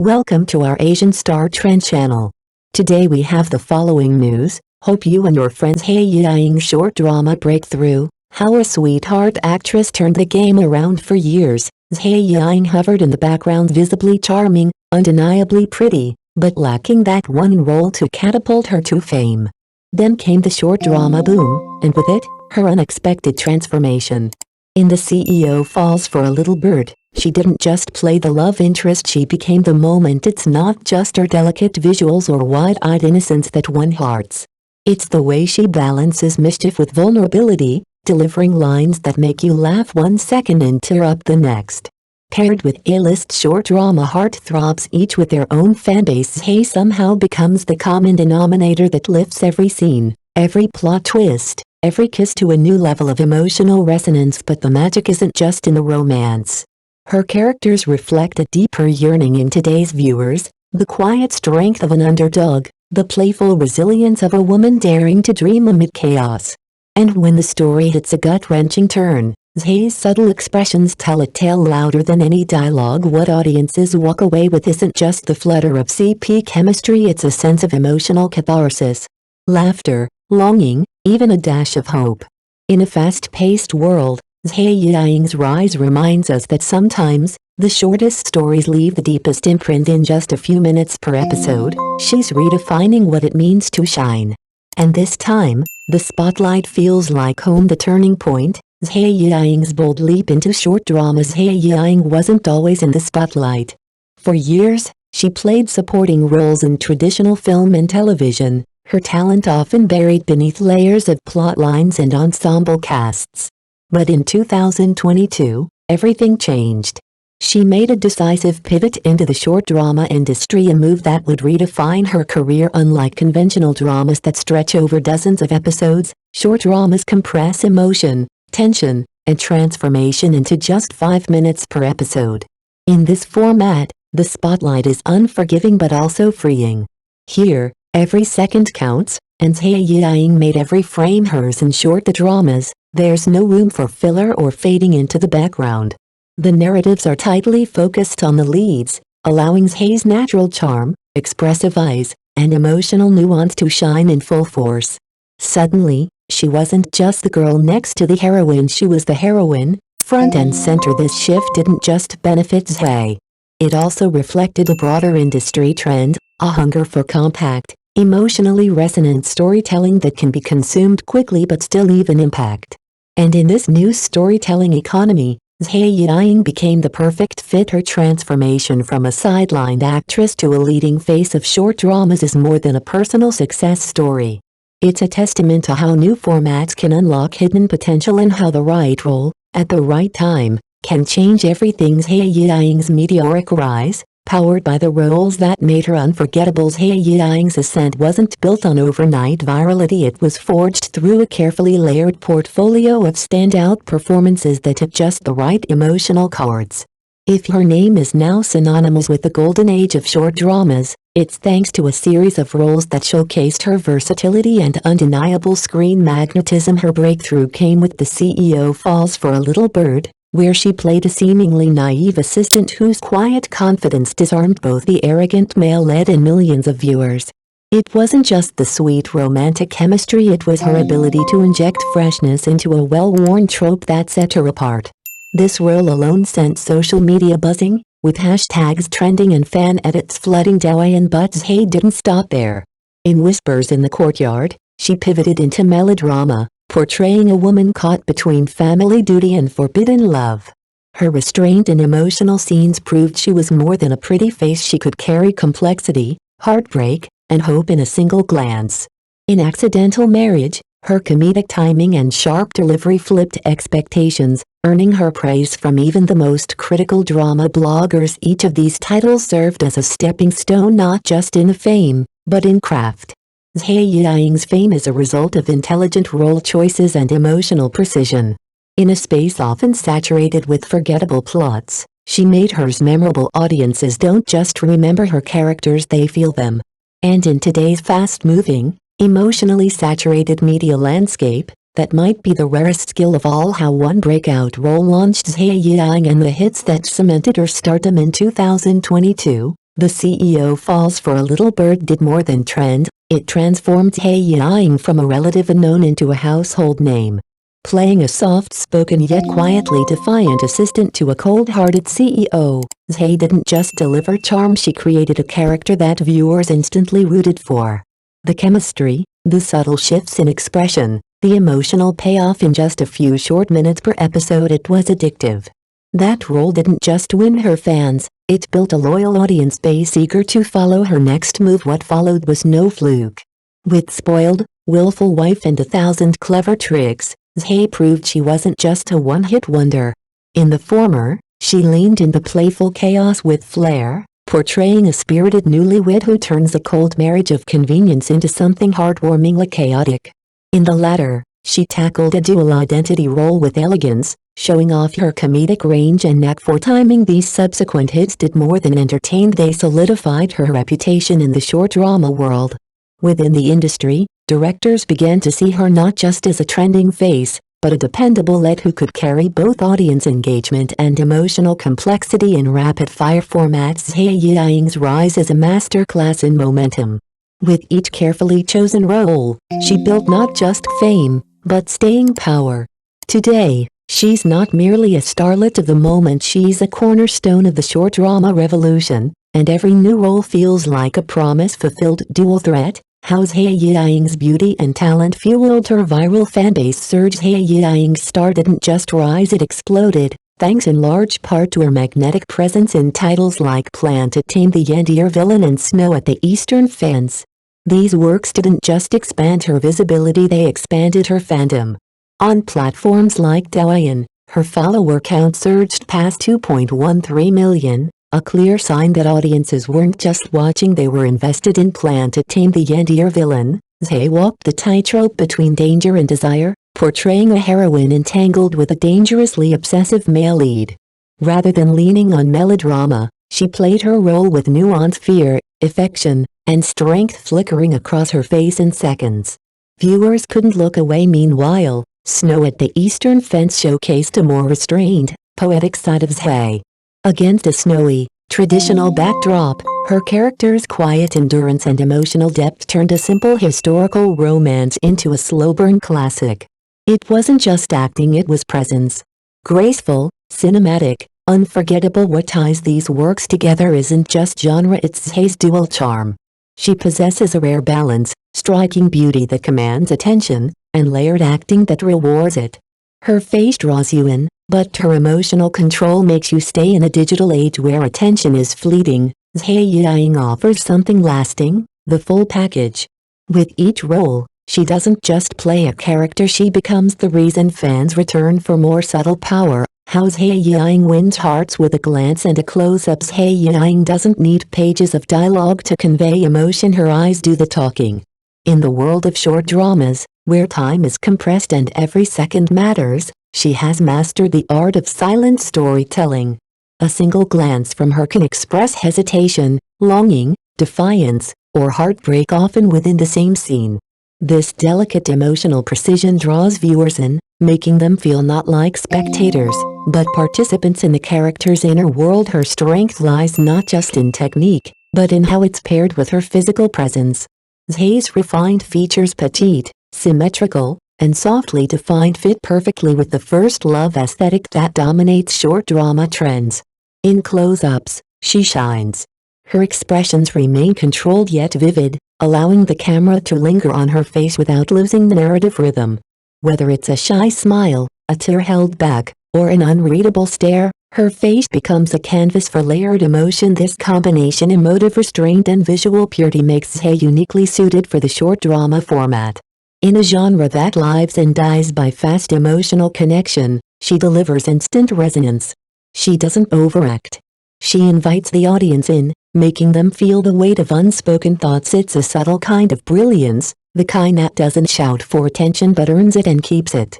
Welcome to our Asian Star Trend channel. Today we have the following news. Hope you and your friends Zhai Yiying short drama breakthrough. How a sweetheart actress turned the game around for years. Zhai Yiying hovered in the background, visibly charming, undeniably pretty, but lacking that one role to catapult her to fame. Then came the short drama boom, and with it, her unexpected transformation. In The CEO Falls for a Little Bird, she didn't just play the love interest, she became the moment. It's not just her delicate visuals or wide-eyed innocence that won hearts. It's the way she balances mischief with vulnerability, delivering lines that make you laugh one second and tear up the next. Paired with A-list short drama heartthrobs, each with their own fanbase, Zhai somehow becomes the common denominator that lifts every scene, every plot twist, every kiss to a new level of emotional resonance. But the magic isn't just in the romance. Her characters reflect a deeper yearning in today's viewers, the quiet strength of an underdog, the playful resilience of a woman daring to dream amid chaos. And when the story hits a gut-wrenching turn, Zhai's subtle expressions tell a tale louder than any dialogue. What audiences walk away with isn't just the flutter of CP chemistry, it's a sense of emotional catharsis, laughter, longing, even a dash of hope. In a fast-paced world, Zhai Yiying's rise reminds us that sometimes, the shortest stories leave the deepest imprint in just a few minutes per episode. She's redefining what it means to shine. And this time, the spotlight feels like home. The turning point, Zhai Yiying's bold leap into short dramas. Zhai Yiying wasn't always in the spotlight. For years, she played supporting roles in traditional film and television, her talent often buried beneath layers of plot lines and ensemble casts. But in 2022, everything changed. She made a decisive pivot into the short drama industry, a move that would redefine her career. Unlike conventional dramas that stretch over dozens of episodes, short dramas compress emotion, tension, and transformation into just 5 minutes per episode. In this format, the spotlight is unforgiving but also freeing. Here, every second counts, and Zhai Yiying made every frame hers. In short dramas, there's no room for filler or fading into the background. The narratives are tightly focused on the leads, allowing Zhai's natural charm, expressive eyes, and emotional nuance to shine in full force. Suddenly, she wasn't just the girl next to the heroine, she was the heroine, front and center. This shift didn't just benefit Zhai. It also reflected a broader industry trend, a hunger for compact, emotionally resonant storytelling that can be consumed quickly but still leave an impact. And in this new storytelling economy, Zhai Yiying became the perfect fit. Her transformation from a sidelined actress to a leading face of short dramas is more than a personal success story. It's a testament to how new formats can unlock hidden potential and how the right role, at the right time, can change everything. Zhai Yiying's meteoric rise, powered by the roles that made her unforgettable. Zhai Yiying's ascent wasn't built on overnight virality, it was forged through a carefully layered portfolio of standout performances that hit just the right emotional chords. If her name is now synonymous with the golden age of short dramas, it's thanks to a series of roles that showcased her versatility and undeniable screen magnetism. Her breakthrough came with The CEO Falls for a Little Bird, where she played a seemingly naive assistant whose quiet confidence disarmed both the arrogant male lead and millions of viewers. It wasn't just the sweet romantic chemistry, it was her ability to inject freshness into a well-worn trope that set her apart. This role alone sent social media buzzing, with hashtags trending and fan edits flooding Douyin. But Zhai didn't stop there. In Whispers in the Courtyard, she pivoted into melodrama, portraying a woman caught between family duty and forbidden love. Her restraint in emotional scenes proved she was more than a pretty face. She could carry complexity, heartbreak, and hope in a single glance. In Accidental Marriage, her comedic timing and sharp delivery flipped expectations, earning her praise from even the most critical drama bloggers. Each of these titles served as a stepping stone not just in fame, but in craft. Zhai Yiying's fame is a result of intelligent role choices and emotional precision. In a space often saturated with forgettable plots, she made hers memorable. Audiences don't just remember her characters, they feel them. And in today's fast-moving, emotionally saturated media landscape, that might be the rarest skill of all. How one breakout role launched Zhai Yiying and the hits that cemented her stardom in 2022, The CEO Falls for a Little Bird did more than trend, it transformed Zhai Yiying from a relative unknown into a household name. Playing a soft-spoken yet quietly defiant assistant to a cold-hearted CEO, Zhai didn't just deliver charm, she created a character that viewers instantly rooted for. The chemistry, the subtle shifts in expression, the emotional payoff in just a few short minutes per episode, it was addictive. That role didn't just win her fans, it built a loyal audience base eager to follow her next move. What followed was no fluke. With spoiled, willful wife and 1,000 clever tricks, Zhai proved she wasn't just a one-hit wonder. In the former, she leaned into playful chaos with flair, portraying a spirited newlywed who turns a cold marriage of convenience into something heartwarmingly chaotic. In the latter, she tackled a dual identity role with elegance, showing off her comedic range and knack for timing. These subsequent hits did more than entertain, they solidified her reputation in the short drama world. Within the industry, directors began to see her not just as a trending face, but a dependable lead who could carry both audience engagement and emotional complexity in rapid-fire formats. Zhai Yiying's rise is a masterclass in momentum. With each carefully chosen role, she built not just fame, but staying power. Today, she's not merely a starlet of the moment, she's a cornerstone of the short drama revolution, and every new role feels like a promise-fulfilled dual threat. How Zhai Yiying's beauty and talent fueled her viral fanbase surge. Zhai Yiying's star didn't just rise, it exploded, thanks in large part to her magnetic presence in titles like Plan to Tame the Reindeer Villain and Snow at the Eastern Fence. These works didn't just expand her visibility, they expanded her fandom. On platforms like Douyin, her follower count surged past 2.13 million, a clear sign that audiences weren't just watching, they were invested in Plan to Tame the Reindeer Villain. Zhai walked the tightrope between danger and desire, portraying a heroine entangled with a dangerously obsessive male lead. Rather than leaning on melodrama, she played her role with nuance, fear, affection, and strength flickering across her face in seconds. Viewers couldn't look away. Meanwhile, Snow at the Eastern Fence showcased a more restrained, poetic side of Zhai. Against a snowy, traditional backdrop, her character's quiet endurance and emotional depth turned a simple historical romance into a slow-burn classic. It wasn't just acting, it was presence. Graceful, cinematic, unforgettable. What ties these works together isn't just genre, it's Zhai's dual charm. She possesses a rare balance, striking beauty that commands attention, and layered acting that rewards it. Her face draws you in, but her emotional control makes you stay. In a digital age where attention is fleeting, Zhai Yiying offers something lasting, the full package. With each role, she doesn't just play a character, she becomes the reason fans return for more. Subtle power. How Zhai Yiying wins hearts with a glance and a close-up. Zhai Yiying doesn't need pages of dialogue to convey emotion, her eyes do the talking. In the world of short dramas, where time is compressed and every second matters, she has mastered the art of silent storytelling. A single glance from her can express hesitation, longing, defiance, or heartbreak, often within the same scene. This delicate emotional precision draws viewers in, making them feel not like spectators, but participants in the character's inner world. Her strength lies not just in technique, but in how it's paired with her physical presence. Zhai's refined features, petite, symmetrical, and softly defined, fit perfectly with the first love aesthetic that dominates short drama trends. In close-ups, she shines. Her expressions remain controlled yet vivid, allowing the camera to linger on her face without losing the narrative rhythm. Whether it's a shy smile, a tear held back, or an unreadable stare, her face becomes a canvas for layered emotion. This combination, emotive restraint and visual purity, makes Zhai uniquely suited for the short drama format. In a genre that lives and dies by fast emotional connection, she delivers instant resonance. She doesn't overact. She invites the audience in, making them feel the weight of unspoken thoughts. It's a subtle kind of brilliance, the kind that doesn't shout for attention but earns it and keeps it.